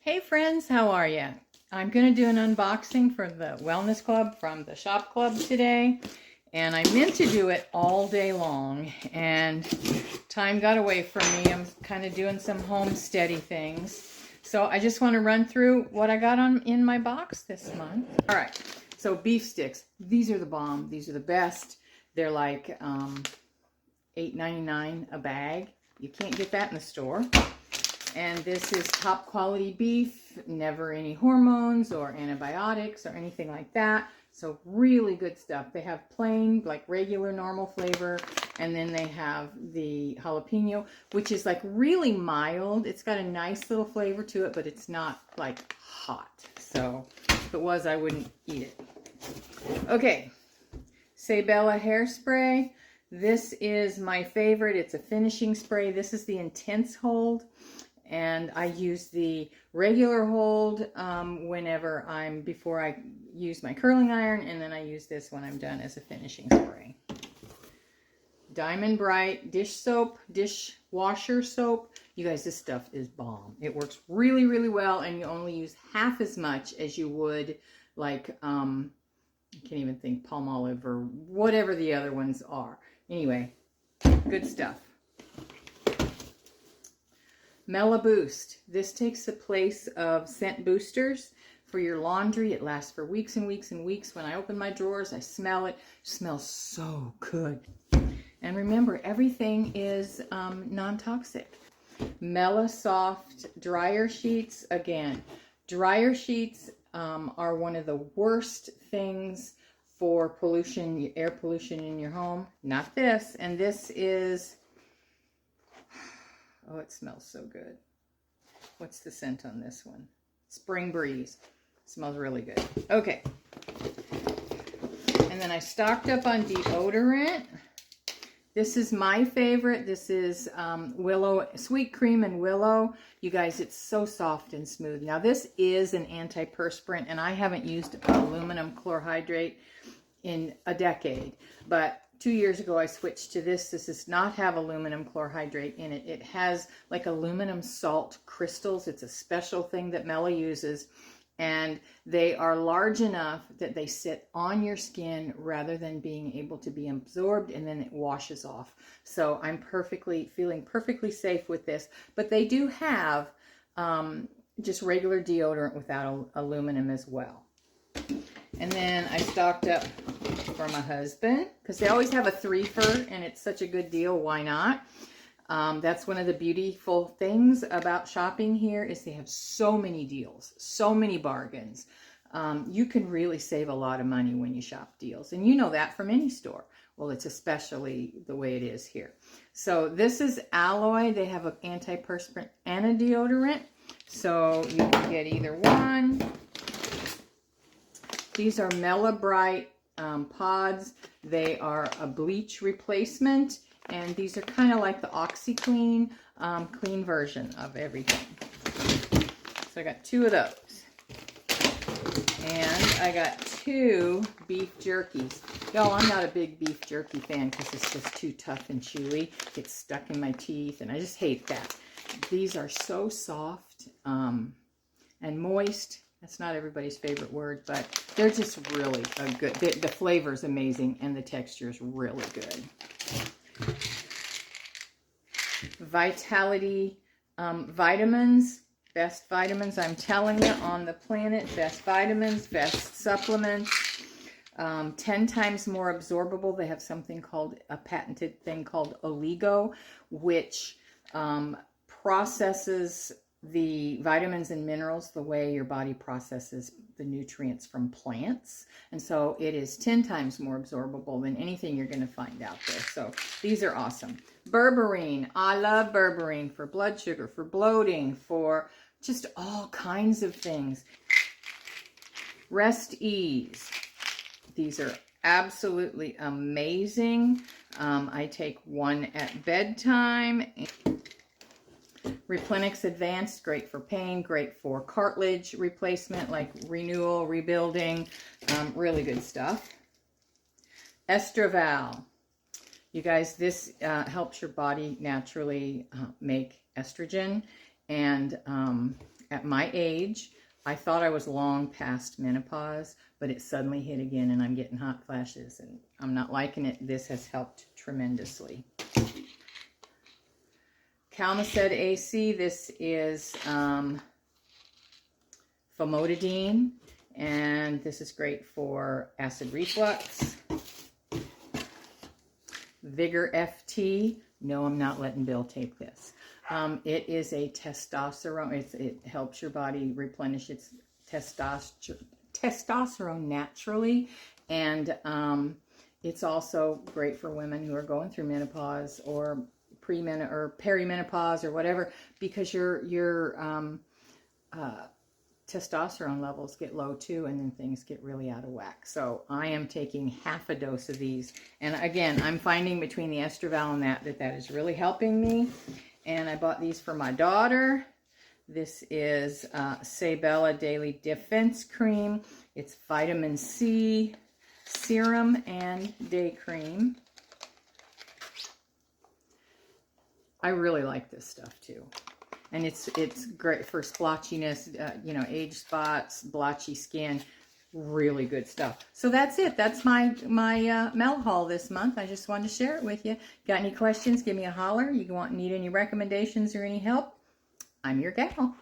Hey friends, how are you? I'm going to do an unboxing for the Wellness Club from the Shop Club today. And I meant to do it all day long, and time got away from me. I'm kind of doing some homesteady things. So I just want to run through what I got in my box this month. All right, so beef sticks. These are the bomb. These are the best. They're like $8.99 a bag. You can't get that in the store. And this is top quality beef, never any hormones or antibiotics or anything like that. So really good stuff. They have plain, like regular, normal flavor. And then they have the jalapeno, which is like really mild. It's got a nice little flavor to it, but it's not like hot. So if it was, I wouldn't eat it. Okay, Sabella hairspray. This is my favorite. It's a finishing spray. This is the intense hold. And I use the regular hold before I use my curling iron, and then I use this when I'm done as a finishing spray. Diamond Bright dish soap, dishwasher soap. You guys, this stuff is bomb. It works really, really well, and you only use half as much as you would like, I can't even think, Palmolive or whatever the other ones are. Anyway, good stuff. Mela Boost. This takes the place of scent boosters for your laundry. It lasts for weeks and weeks and weeks. When I open my drawers, I smell it. It smells so good. And remember, everything is non-toxic. Mela Soft dryer sheets. Again, dryer sheets are one of the worst things for pollution, air pollution in your home. Not this. And this is... oh, it smells so good. What's the scent on this one? Spring Breeze. Smells really good. Okay. And then I stocked up on deodorant. This is my favorite. This is Willow, Sweet Cream and Willow. You guys, it's so soft and smooth. Now, this is an antiperspirant, and I haven't used aluminum chlorhydrate in a decade, but 2 years ago, I switched to this. This does not have aluminum chlorhydrate in it. It has like aluminum salt crystals. It's a special thing that Mela uses, and they are large enough that they sit on your skin rather than being able to be absorbed, and then it washes off. So I'm feeling perfectly safe with this, but they do have just regular deodorant without aluminum as well. And then I stocked up for my husband, because they always have a three-fer, and it's such a good deal. Why not? That's one of the beautiful things about shopping here, is they have so many deals, so many bargains. You can really save a lot of money when you shop deals, and you know that from any store. Well, it's especially the way it is here. So this is aloe. They have an antiperspirant and a deodorant, so you can get either one. These are Mela Bright pods. They are a bleach replacement, and these are kind of like the OxyClean clean version of everything. So I got 2 of those, and I got 2 beef jerkies. Y'all, I'm not a big beef jerky fan because it's just too tough and chewy. It's stuck in my teeth, and I just hate that. These are so soft and moist. That's not everybody's favorite word, but they're just really good. The flavor is amazing, and the texture is really good. Vitality vitamins. Best vitamins, I'm telling you, on the planet. Best vitamins, best supplements. 10 times more absorbable. They have something called, a patented thing called Oligo, which processes the vitamins and minerals the way your body processes the nutrients from plants. And so it is 10 times more absorbable than anything you're going to find out there. So these are awesome. Berberine. I love berberine for blood sugar, for bloating, for just all kinds of things. Rest Ease. These are absolutely amazing. I take one at bedtime. Replenix Advanced, great for pain, great for cartilage replacement, like renewal, rebuilding, really good stuff. Estraval. You guys, this helps your body naturally make estrogen, and at my age, I thought I was long past menopause, but it suddenly hit again and I'm getting hot flashes and I'm not liking it. This has helped tremendously. Calmacid AC, this is famotidine, and this is great for acid reflux. Vigor FT, no, I'm not letting Bill take this. It is a testosterone, it helps your body replenish its testosterone naturally, and it's also great for women who are going through menopause or perimenopause or whatever, because your testosterone levels get low too, and then things get really out of whack. So I am taking half a dose of these, and again, I'm finding between the Estroval and that is really helping me. And I bought these for my daughter. This is Sabella Daily Defense Cream. It's vitamin C serum and day cream. I really like this stuff too. And it's great for splotchiness, you know, age spots, blotchy skin. Really good stuff. So that's it. That's my Mel haul this month. I just wanted to share it with you. Got any questions? Give me a holler. You need any recommendations or any help? I'm your gal.